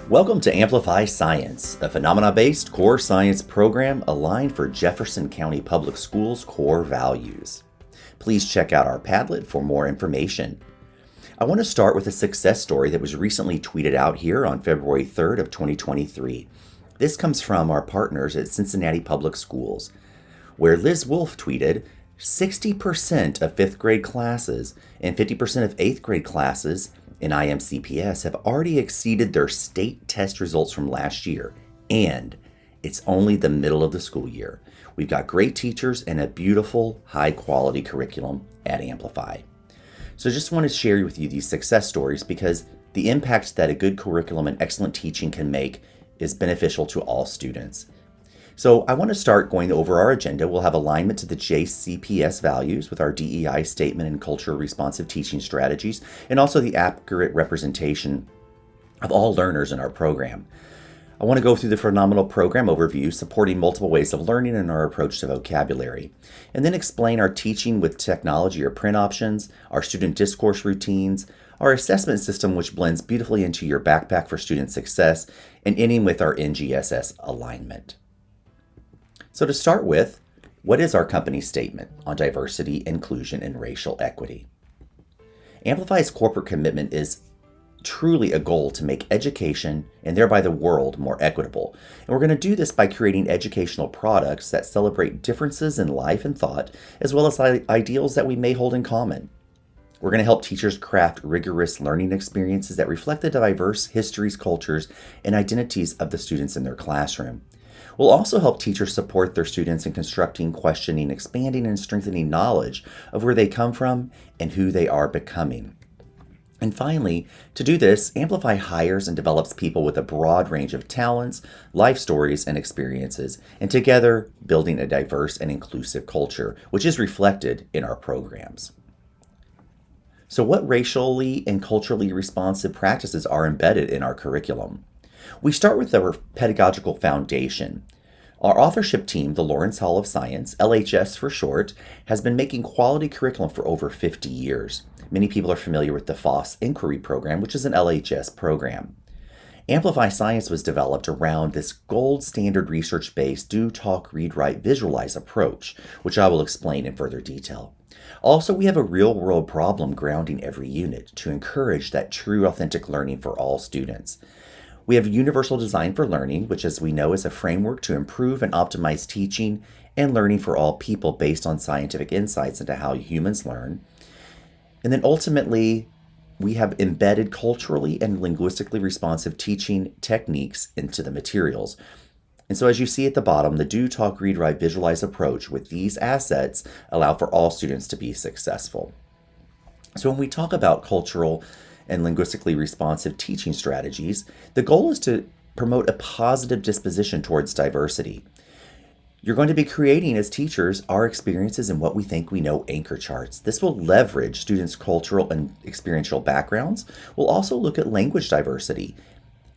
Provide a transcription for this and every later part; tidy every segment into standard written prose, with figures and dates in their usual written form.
Welcome to Amplify Science, a phenomena-based core science program aligned for Jefferson County Public Schools core values. Please check out our Padlet for more information. I want to start with a success story that was recently tweeted out here on February 3rd of 2023. This comes from our partners at Cincinnati Public Schools, where Liz Wolf tweeted, 60% of 5th grade classes and 50% of 8th grade classes in IMCPS have already exceeded their state test results from last year, and it's only the middle of the school year. We've got great teachers and a beautiful, high-quality curriculum at Amplify. So I just want to share with you these success stories because the impact that a good curriculum and excellent teaching can make is beneficial to all students. So I want to start going over our agenda. We'll have alignment to the JCPS values with our DEI statement and cultural responsive teaching strategies, and also the accurate representation of all learners in our program. I want to go through the phenomenal program overview, supporting multiple ways of learning and our approach to vocabulary, and then explain our teaching with technology or print options, our student discourse routines, our assessment system, which blends beautifully into your backpack for student success, and ending with our NGSS alignment. So to start with, what is our company statement on diversity, inclusion, and racial equity? Amplify's corporate commitment is truly a goal to make education and thereby the world more equitable. And we're going to do this by creating educational products that celebrate differences in life and thought, as well as ideals that we may hold in common. We're going to help teachers craft rigorous learning experiences that reflect the diverse histories, cultures, and identities of the students in their classroom. We'll also help teachers support their students in constructing, questioning, expanding, and strengthening knowledge of where they come from and who they are becoming. And finally, to do this, Amplify hires and develops people with a broad range of talents, life stories, and experiences, and together building a diverse and inclusive culture, which is reflected in our programs. So what racially and culturally responsive practices are embedded in our curriculum? We start with our pedagogical foundation. Our authorship team, the Lawrence Hall of Science, LHS for short, has been making quality curriculum for over 50 years. Many people are familiar with the FOSS Inquiry Program, which is an LHS program. Amplify Science was developed around this gold standard research-based do, talk, read, write, visualize approach, which I will explain in further detail. Also, we have a real-world problem grounding every unit to encourage that true, authentic learning for all students. We have universal design for learning, which as we know is a framework to improve and optimize teaching and learning for all people based on scientific insights into how humans learn. And then ultimately, we have embedded culturally and linguistically responsive teaching techniques into the materials. And so as you see at the bottom, the do, talk, read, write, visualize approach with these assets allow for all students to be successful. So when we talk about cultural and linguistically responsive teaching strategies, the goal is to promote a positive disposition towards diversity. You're going to be creating, as teachers, our experiences and what we think we know anchor charts. This will leverage students' cultural and experiential backgrounds. We'll also look at language diversity,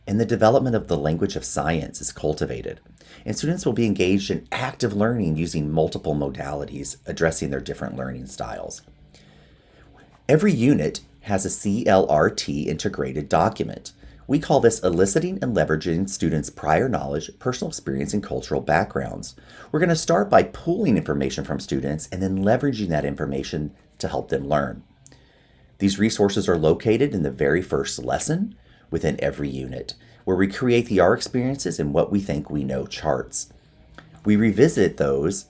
and the development of the language of science is cultivated. And students will be engaged in active learning using multiple modalities, addressing their different learning styles. Every unit has a CLRT integrated document. We call this eliciting and leveraging students' prior knowledge, personal experience, and cultural backgrounds. We're going to start by pooling information from students and then leveraging that information to help them learn. These resources are located in the very first lesson within every unit, where we create the our experiences and what we think we know charts. We revisit those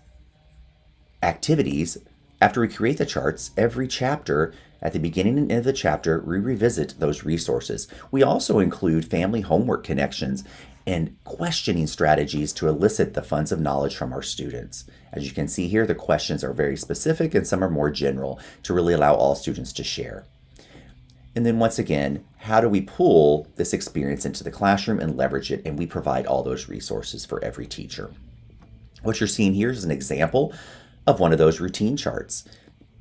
activities after we create the charts every chapter. At the beginning and end of the chapter, we revisit those resources. We also include family homework connections and questioning strategies to elicit the funds of knowledge from our students. As you can see here, the questions are very specific and some are more general to really allow all students to share. And then once again, how do we pull this experience into the classroom and leverage it? And we provide all those resources for every teacher. What you're seeing here is an example of one of those routine charts.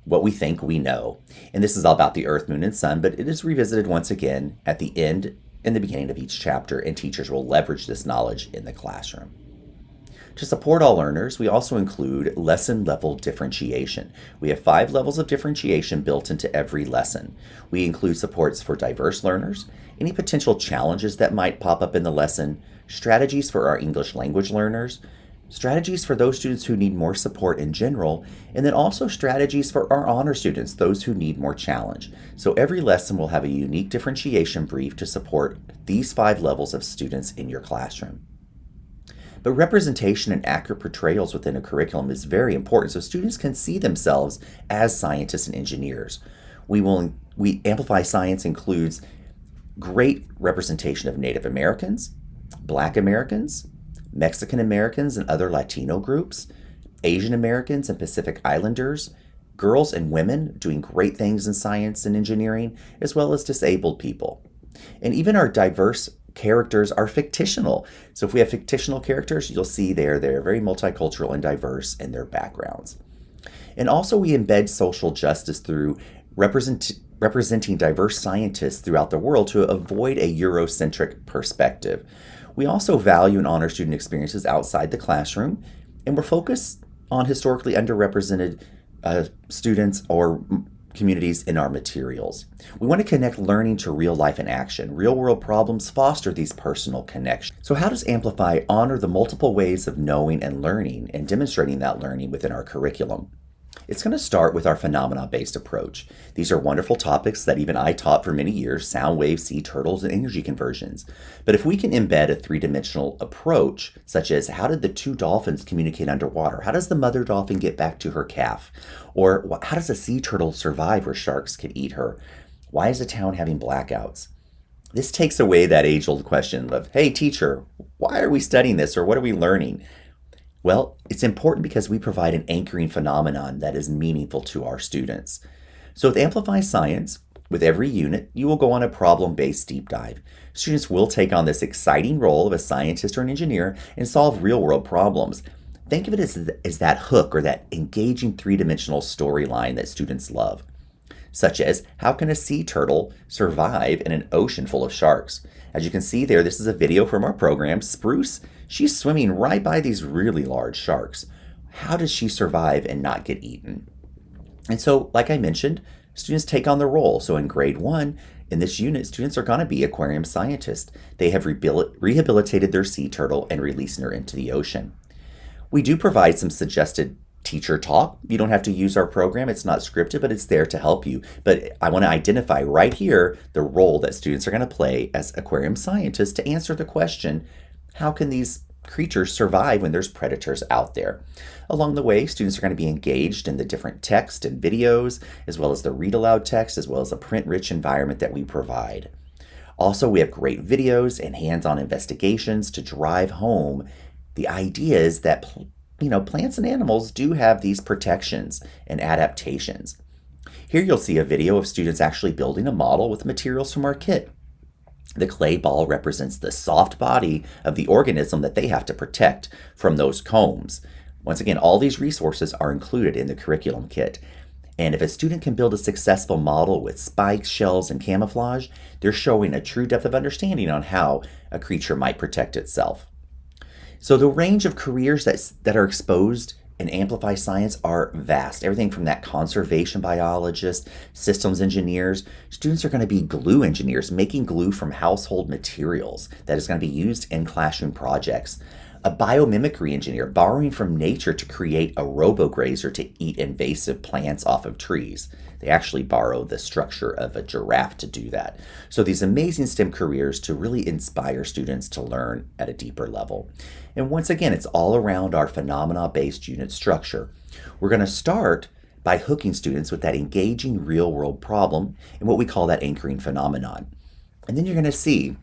What we think we know. And this is all about the earth, moon, and sun, but it is revisited once again at the end and the beginning of each chapter, and teachers will leverage this knowledge in the classroom. To support all learners, we also include lesson level differentiation. We have 5 levels of differentiation built into every lesson. We include supports for diverse learners, any potential challenges that might pop up in the lesson, strategies for our English language learners, strategies for those students who need more support in general, and then also strategies for our honor students, those who need more challenge. So every lesson will have a unique differentiation brief to support these 5 levels of students in your classroom. But representation and accurate portrayals within a curriculum is very important so students can see themselves as scientists and engineers. Amplify Science includes great representation of Native Americans, Black Americans, Mexican Americans and other Latino groups, Asian Americans and Pacific Islanders, girls and women doing great things in science and engineering, as well as disabled people. And even our diverse characters are fictional. So if we have fictional characters, you'll see they're very multicultural and diverse in their backgrounds. And also we embed social justice through representing diverse scientists throughout the world to avoid a Eurocentric perspective. We also value and honor student experiences outside the classroom, and we're focused on historically underrepresented students or communities in our materials. We want to connect learning to real life and action. Real world problems foster these personal connections. So how does Amplify honor the multiple ways of knowing and learning and demonstrating that learning within our curriculum? It's going to start with our phenomena-based approach. These are wonderful topics that even I taught for many years: sound waves, sea turtles, and energy conversions. But if we can embed a 3-dimensional approach, such as how did the 2 dolphins communicate underwater? How does the mother dolphin get back to her calf? Or how does a sea turtle survive where sharks can eat her? Why is a town having blackouts? This takes away that age-old question of, hey teacher, why are we studying this, or what are we learning? Well, it's important because we provide an anchoring phenomenon that is meaningful to our students. So with Amplify Science, with every unit, you will go on a problem-based deep dive. Students will take on this exciting role of a scientist or an engineer and solve real-world problems. Think of it as that hook or that engaging 3-dimensional storyline that students love. Such as, how can a sea turtle survive in an ocean full of sharks? As you can see there, this is a video from our program. Spruce, she's swimming right by these really large sharks. How does she survive and not get eaten? And so, like I mentioned, students take on the role. So in grade 1, in this unit, students are going to be aquarium scientists. They have rehabilitated their sea turtle and releasing her into the ocean. We do provide some suggested teacher talk. You don't have to use our program. It's not scripted, but it's there to help you. But I want to identify right here the role that students are going to play as aquarium scientists to answer the question, how can these creatures survive when there's predators out there? Along the way, students are going to be engaged in the different text and videos, as well as the read aloud text, as well as the print-rich environment that we provide. Also, we have great videos and hands-on investigations to drive home the ideas that plants and animals do have these protections and adaptations. Here you'll see a video of students actually building a model with materials from our kit. The clay ball represents the soft body of the organism that they have to protect from those combs. Once again, all these resources are included in the curriculum kit. And if a student can build a successful model with spikes, shells, and camouflage, they're showing a true depth of understanding on how a creature might protect itself. So the range of careers that are exposed in Amplify Science are vast. Everything from that conservation biologist, systems engineers. Students are going to be glue engineers, making glue from household materials that is going to be used in classroom projects. A biomimicry engineer, borrowing from nature to create a robo-grazer to eat invasive plants off of trees. They actually borrow the structure of a giraffe to do that. So these amazing STEM careers to really inspire students to learn at a deeper level. And once again, it's all around our phenomena-based unit structure. We're going to start by hooking students with that engaging real-world problem and what we call that anchoring phenomenon. And then you're going to see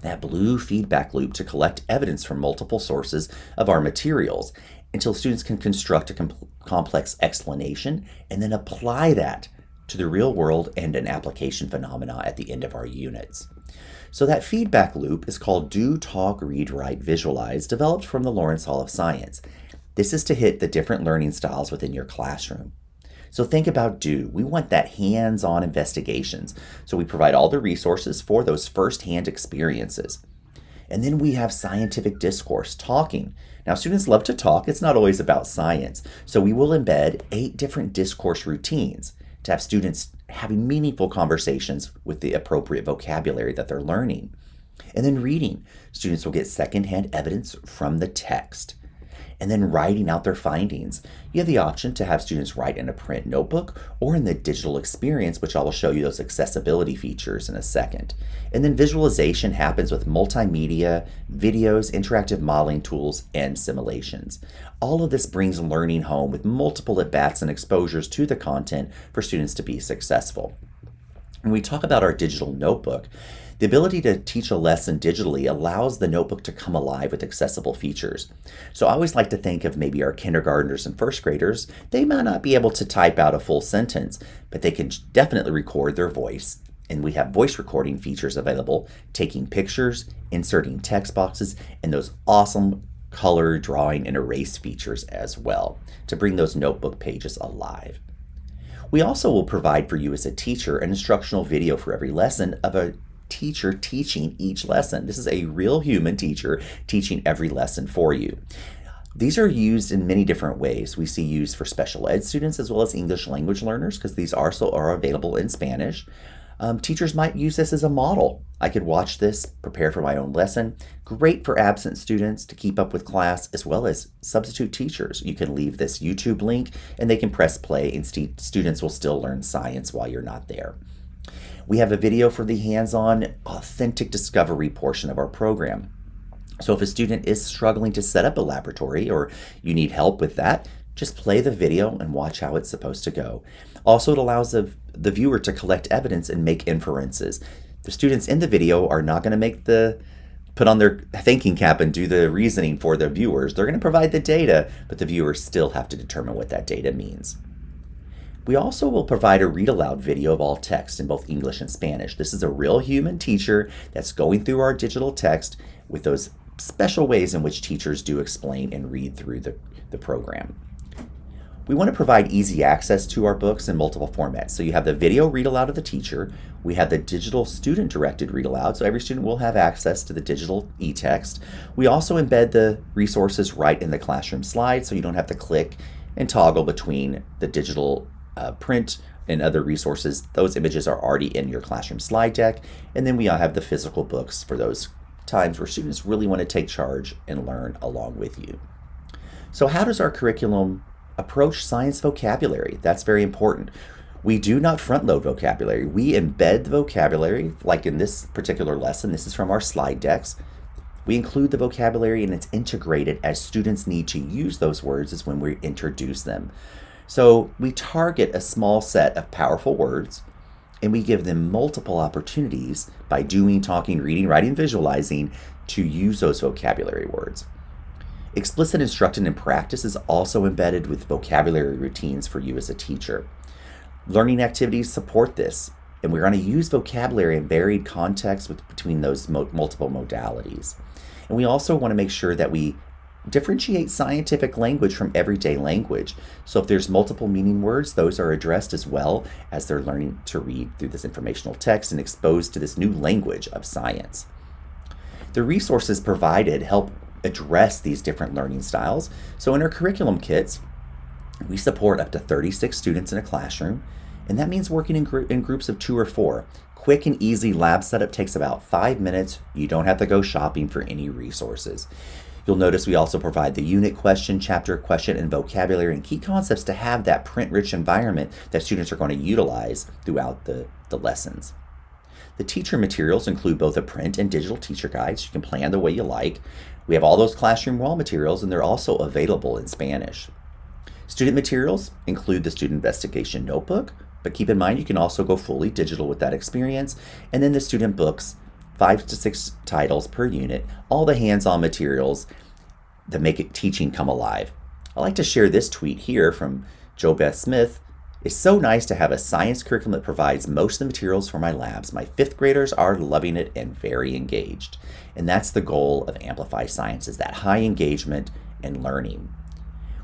that blue feedback loop to collect evidence from multiple sources of our materials until students can construct a complex explanation and then apply that to the real world and an application phenomena at the end of our units. So that feedback loop is called Do, Talk, Read, Write, Visualize, developed from the Lawrence Hall of Science. This is to hit the different learning styles within your classroom. So think about Do. We want that hands-on investigations. So we provide all the resources for those first-hand experiences. And then we have scientific discourse, talking. Now, students love to talk. It's not always about science. So we will embed 8 different discourse routines to have students having meaningful conversations with the appropriate vocabulary that they're learning. And then reading. Students will get secondhand evidence from the text. And then writing out their findings. You have the option to have students write in a print notebook or in the digital experience, which I will show you those accessibility features in a second. And then visualization happens with multimedia, videos, interactive modeling tools, and simulations. All of this brings learning home with multiple at-bats and exposures to the content for students to be successful. When we talk about our digital notebook, the ability to teach a lesson digitally allows the notebook to come alive with accessible features. So I always like to think of maybe our kindergartners and first graders. They might not be able to type out a full sentence, but they can definitely record their voice. And we have voice recording features available, taking pictures, inserting text boxes, and those awesome color, drawing, and erase features as well to bring those notebook pages alive. We also will provide for you as a teacher an instructional video for every lesson of a teacher teaching each lesson. This is a real human teacher teaching every lesson for you. These are used in many different ways. We see used for special ed students as well as English language learners because these also are available in Spanish. Teachers might use this as a model. I could watch this, prepare for my own lesson. Great for absent students to keep up with class as well as substitute teachers. You can leave this YouTube link and they can press play and students will still learn science while you're not there. We have a video for the hands-on, authentic discovery portion of our program. So if a student is struggling to set up a laboratory or you need help with that, just play the video and watch how it's supposed to go. Also, it allows the viewer to collect evidence and make inferences. The students in the video are not going to put on their thinking cap and do the reasoning for the viewers. They're going to provide the data, but the viewers still have to determine what that data means. We also will provide a read aloud video of all text in both English and Spanish. This is a real human teacher that's going through our digital text with those special ways in which teachers do explain and read through the program. We want to provide easy access to our books in multiple formats. So you have the video read aloud of the teacher. We have the digital student directed read aloud. So every student will have access to the digital e-text. We also embed the resources right in the classroom slide so you don't have to click and toggle between the digital print and other resources. Those images are already in your classroom slide deck. And then we have the physical books for those times where students really want to take charge and learn along with you. So how does our curriculum approach science vocabulary? That's very important. We do not front load vocabulary. We embed the vocabulary, like in this particular lesson. This is from our slide decks. We include the vocabulary and it's integrated as students need to use those words as when we introduce them. So we target a small set of powerful words and we give them multiple opportunities by doing, talking, reading, writing, visualizing to use those vocabulary words. Explicit instruction and practice is also embedded with vocabulary routines for you as a teacher. Learning activities support this, and we're going to use vocabulary in varied contexts between those multiple modalities. And we also want to make sure that we differentiate scientific language from everyday language. So if there's multiple meaning words, those are addressed as well as they're learning to read through this informational text and exposed to this new language of science. The resources provided help address these different learning styles. So in our curriculum kits, we support up to 36 students in a classroom, and that means working in groups of 2 or 4. Quick and easy lab setup takes about 5 minutes. You don't have to go shopping for any resources. You'll notice we also provide the unit question, chapter question, and vocabulary and key concepts to have that print-rich environment that students are going to utilize throughout the lessons. The teacher materials include both a print and digital teacher guides. You can plan the way you like. We have all those classroom wall materials, and they're also available in Spanish. Student materials include the student investigation notebook, but keep in mind you can also go fully digital with that experience. And then the student books, 5 to 6 titles per unit, all the hands-on materials that make teaching come alive. I like to share this tweet here from Jo Beth Smith. It's so nice to have a science curriculum that provides most of the materials for my labs. My 5th graders are loving it and very engaged. And that's the goal of Amplify Science, is that high engagement and learning.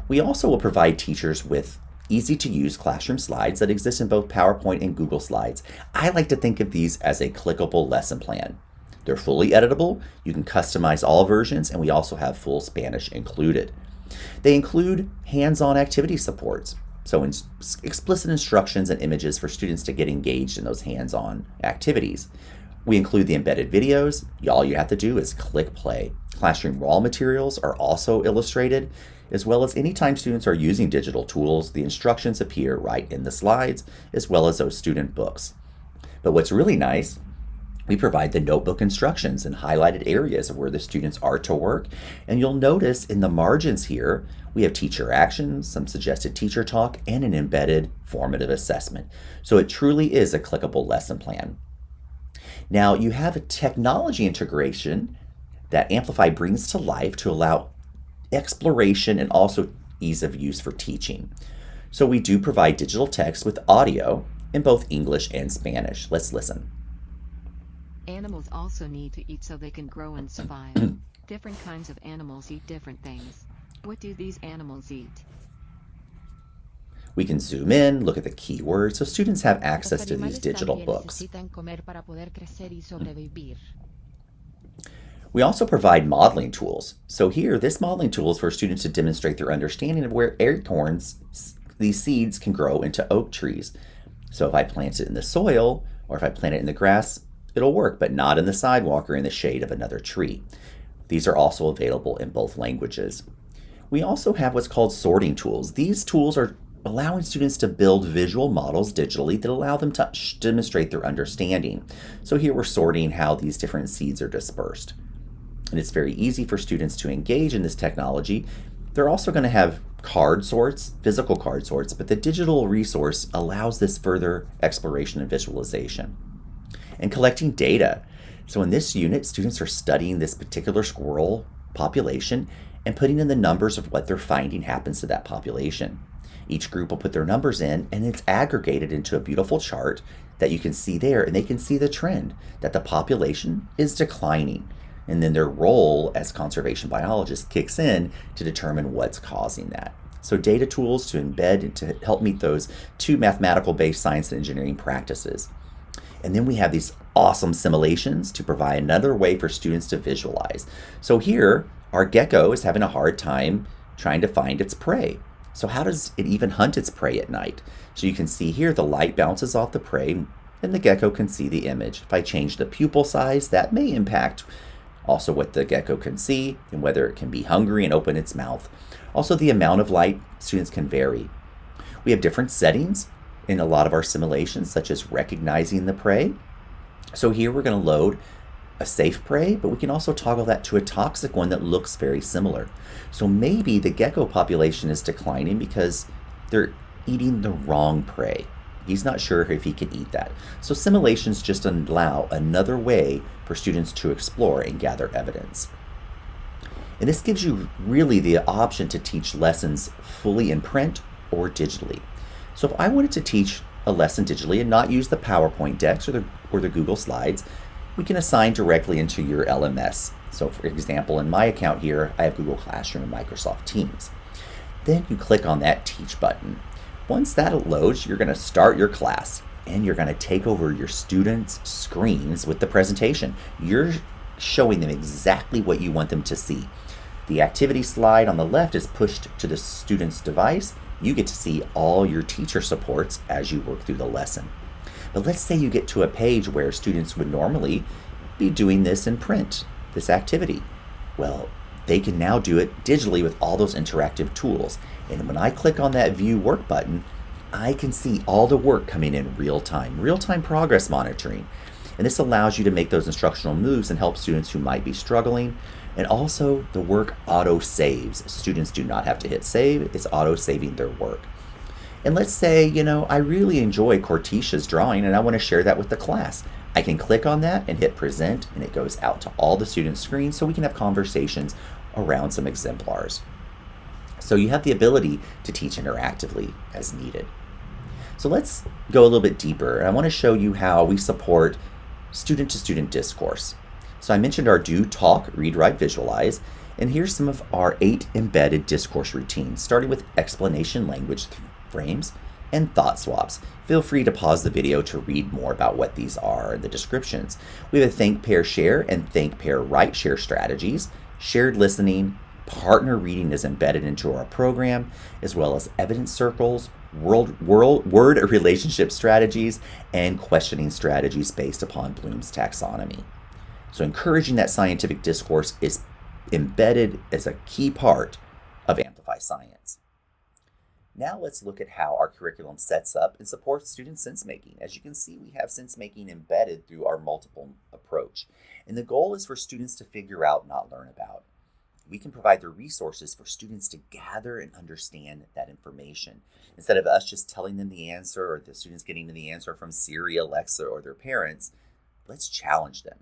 We also will provide teachers with easy to use classroom slides that exist in both PowerPoint and Google Slides. I like to think of these as a clickable lesson plan. They're fully editable, you can customize all versions, and we also have full Spanish included. They include hands-on activity supports, so explicit instructions and images for students to get engaged in those hands-on activities. We include the embedded videos. All you have to do is click play. Classroom raw materials are also illustrated, as well as anytime students are using digital tools, the instructions appear right in the slides, as well as those student books. But what's really nice, we provide the notebook instructions in highlighted areas of where the students are to work. And you'll notice in the margins here, we have teacher actions, some suggested teacher talk, and an embedded formative assessment. So it truly is a clickable lesson plan. Now you have a technology integration that Amplify brings to life to allow exploration and also ease of use for teaching. So we do provide digital text with audio in both English and Spanish. Let's listen. Animals also need to eat so they can grow and survive. Different kinds of animals eat different things. What do these animals eat? We can zoom in, look at the keywords, so students have access to these digital books. We also provide modeling tools. So here, this modeling tool is for students to demonstrate their understanding of where acorns, these seeds, can grow into oak trees. So if I plant it in the soil, or if I plant it in the grass, it'll work, but not in the sidewalk or in the shade of another tree. These are also available in both languages. We also have what's called sorting tools. These tools are allowing students to build visual models digitally that allow them to demonstrate their understanding. So here we're sorting how these different seeds are dispersed. And it's very easy for students to engage in this technology. They're also going to have card sorts, physical card sorts, but the digital resource allows this further exploration and visualization. And collecting data. So in this unit, students are studying this particular squirrel population and putting in the numbers of what they're finding happens to that population. Each group will put their numbers in, and it's aggregated into a beautiful chart that you can see there, and they can see the trend that the population is declining. And then their role as conservation biologists kicks in to determine what's causing that. So data tools to embed and to help meet those two mathematical-based science and engineering practices. And then we have these awesome simulations to provide another way for students to visualize. So here, our gecko is having a hard time trying to find its prey. So how does it even hunt its prey at night? So you can see here the light bounces off the prey and the gecko can see the image. If I change the pupil size, that may impact also what the gecko can see and whether it can be hungry and open its mouth. Also, the amount of light students can vary. We have different settings in a lot of our simulations, such as recognizing the prey. So here we're going to load a safe prey, but we can also toggle that to a toxic one that looks very similar. So maybe the gecko population is declining because they're eating the wrong prey. He's not sure if he can eat that. So simulations just allow another way for students to explore and gather evidence. And this gives you really the option to teach lessons fully in print or digitally. So if I wanted to teach a lesson digitally and not use the PowerPoint decks or the Google Slides, we can assign directly into your LMS. So for example, in my account here, I have Google Classroom and Microsoft Teams. Then you click on that Teach button. Once that loads, you're going to start your class and you're going to take over your students' screens with the presentation. You're showing them exactly what you want them to see. The activity slide on the left is pushed to the student's device. You get to see all your teacher supports as you work through the lesson. But let's say you get to a page where students would normally be doing this in print, this activity. Well, they can now do it digitally with all those interactive tools. And when I click on that View Work button, I can see all the work coming in real-time progress monitoring. And this allows you to make those instructional moves and help students who might be struggling. And also, the work auto-saves. Students do not have to hit save, it's auto-saving their work. And let's say, I really enjoy Corticia's drawing and I want to share that with the class. I can click on that and hit present, and it goes out to all the students' screens so we can have conversations around some exemplars. So you have the ability to teach interactively as needed. So let's go a little bit deeper. I want to show you how we support student-to-student discourse. So I mentioned our do, talk, read, write, visualize, and here's some of our 8 embedded discourse routines, starting with explanation language frames, and thought swaps. Feel free to pause the video to read more about what these are and the descriptions. We have a think, pair, share, and think, pair, write, share strategies, shared listening, partner reading is embedded into our program, as well as evidence circles, word relationship strategies, and questioning strategies based upon Bloom's taxonomy. So encouraging that scientific discourse is embedded as a key part of Amplify Science. Now let's look at how our curriculum sets up and supports student sense-making. As you can see, we have sense-making embedded through our multiple approach. And the goal is for students to figure out, not learn about. We can provide the resources for students to gather and understand that information. Instead of us just telling them the answer or the students getting the answer from Siri, Alexa, or their parents, let's challenge them.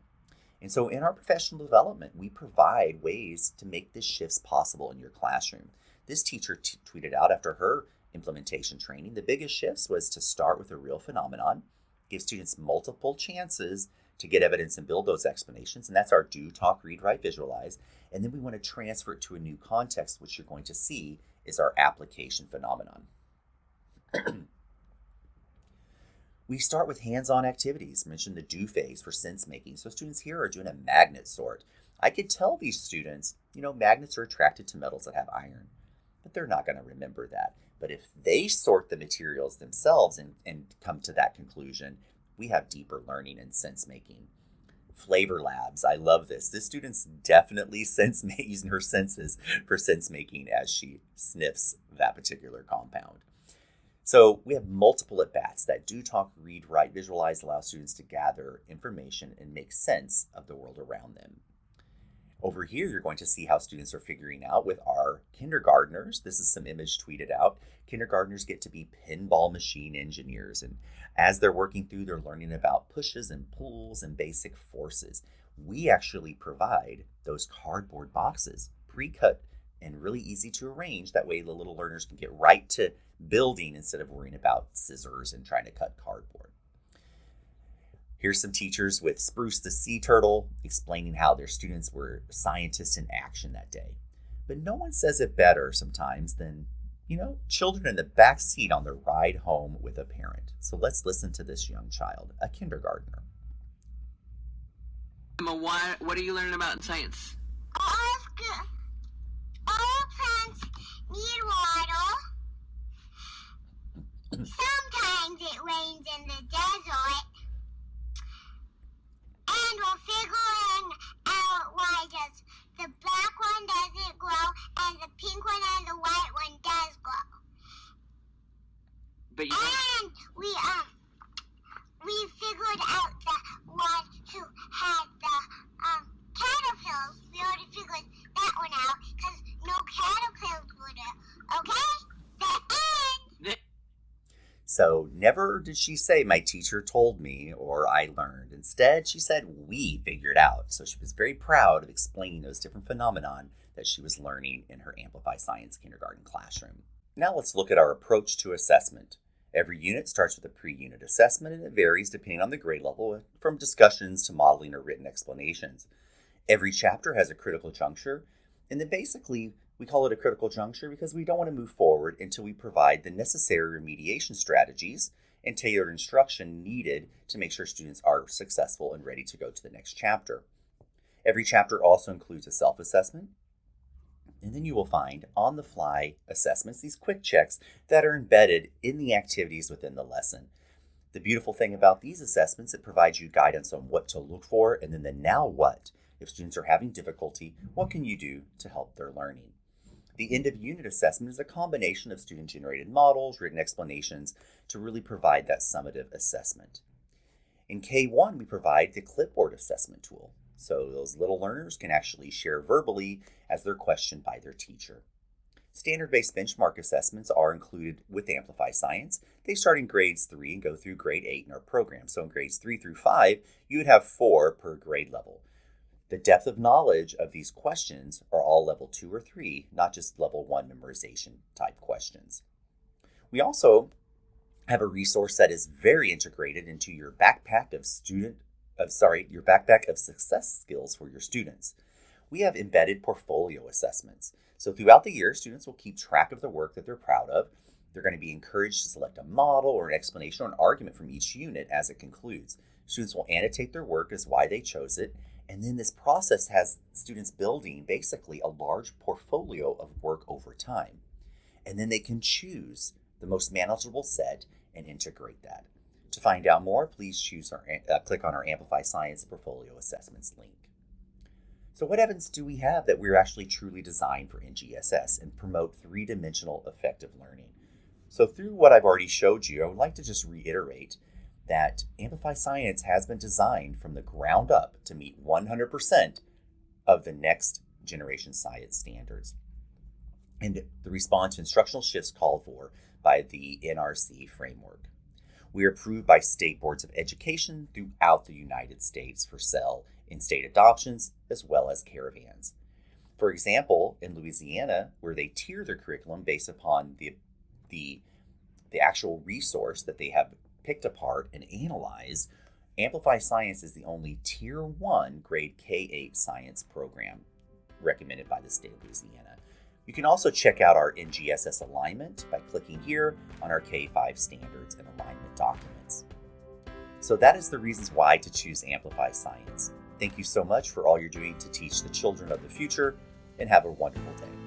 And so in our professional development, we provide ways to make these shifts possible in your classroom. This teacher tweeted out after her implementation training, the biggest shifts was to start with a real phenomenon, give students multiple chances to get evidence and build those explanations, and that's our do, talk, read, write, visualize. And then we want to transfer it to a new context, which you're going to see is our application phenomenon. We start with hands-on activities. Mention the do phase for sense making. So students here are doing a magnet sort. I could tell these students, magnets are attracted to metals that have iron, but they're not going to remember that. But if they sort the materials themselves and come to that conclusion, we have deeper learning and sense making. Flavor labs. I love this. This student's definitely using her senses for sense making as she sniffs that particular compound. So we have multiple at-bats that do talk, read, write, visualize, allow students to gather information and make sense of the world around them. Over here, you're going to see how students are figuring out with our kindergartners. This is some image tweeted out. Kindergartners get to be pinball machine engineers. And as they're working through, they're learning about pushes and pulls and basic forces. We actually provide those cardboard boxes, pre-cut and really easy to arrange. That way the little learners can get right to building instead of worrying about scissors and trying to cut cardboard. Here's some teachers with Spruce the Sea Turtle explaining how their students were scientists in action that day. But no one says it better sometimes than, children in the back seat on the ride home with a parent. So let's listen to this young child, a kindergartner. Emma, what are you learning about in science? All plants need water. Sometimes it rains in the desert. And we're figuring out why does the black one doesn't grow and the pink one and the white one does grow. But and we figured out the one who had the caterpillars. We already figured that one out because no caterpillars would have. Okay? The end. So never did she say, my teacher told me, or I learned. Instead, she said, we figured out. So she was very proud of explaining those different phenomenon that she was learning in her Amplify Science kindergarten classroom. Now let's look at our approach to assessment. Every unit starts with a pre-unit assessment, and it varies depending on the grade level, from discussions to modeling or written explanations. Every chapter has a critical juncture, and then basically we call it a critical juncture because we don't want to move forward until we provide the necessary remediation strategies and tailored instruction needed to make sure students are successful and ready to go to the next chapter. Every chapter also includes a self-assessment, and then you will find on-the-fly assessments, these quick checks that are embedded in the activities within the lesson. The beautiful thing about these assessments, it provides you guidance on what to look for, and then the now what. If students are having difficulty, what can you do to help their learning? The end-of-unit assessment is a combination of student-generated models, written explanations, to really provide that summative assessment. In K-1, we provide the clipboard assessment tool. So those little learners can actually share verbally as they're questioned by their teacher. Standard-based benchmark assessments are included with Amplify Science. They start in grades 3 and go through grade 8 in our program. So in grades 3 through 5, you would have 4 per grade level. The depth of knowledge of these questions are all level 2 or 3, not just level 1 memorization type questions. We also have a resource that is very integrated into your backpack of your backpack of success skills for your students. We have embedded portfolio assessments. So throughout the year, students will keep track of the work that they're proud of, They're going to be encouraged to select a model or an explanation or an argument from each unit as it concludes. Students will annotate their work as why they chose it, and then this process has students building basically a large portfolio of work over time. And then they can choose the most manageable set and integrate that. To find out more, please click on our Amplify Science Portfolio Assessments link. So what evidence do we have that we're actually truly designed for NGSS and promote three-dimensional effective learning? So through what I've already showed you, I would like to just reiterate that Amplify Science has been designed from the ground up to meet 100% of the next generation science standards and the response to instructional shifts called for by the NRC framework. We are approved by state boards of education throughout the United States for SEL in state adoptions as well as caravans. For example, in Louisiana, where they tier their curriculum based upon the actual resource that they have picked apart and analyzed, Amplify Science is the only Tier 1 grade K-8 science program recommended by the state of Louisiana. You can also check out our NGSS alignment by clicking here on our K-5 standards and alignment documents. So that is the reasons why to choose Amplify Science. Thank you so much for all you're doing to teach the children of the future, and have a wonderful day.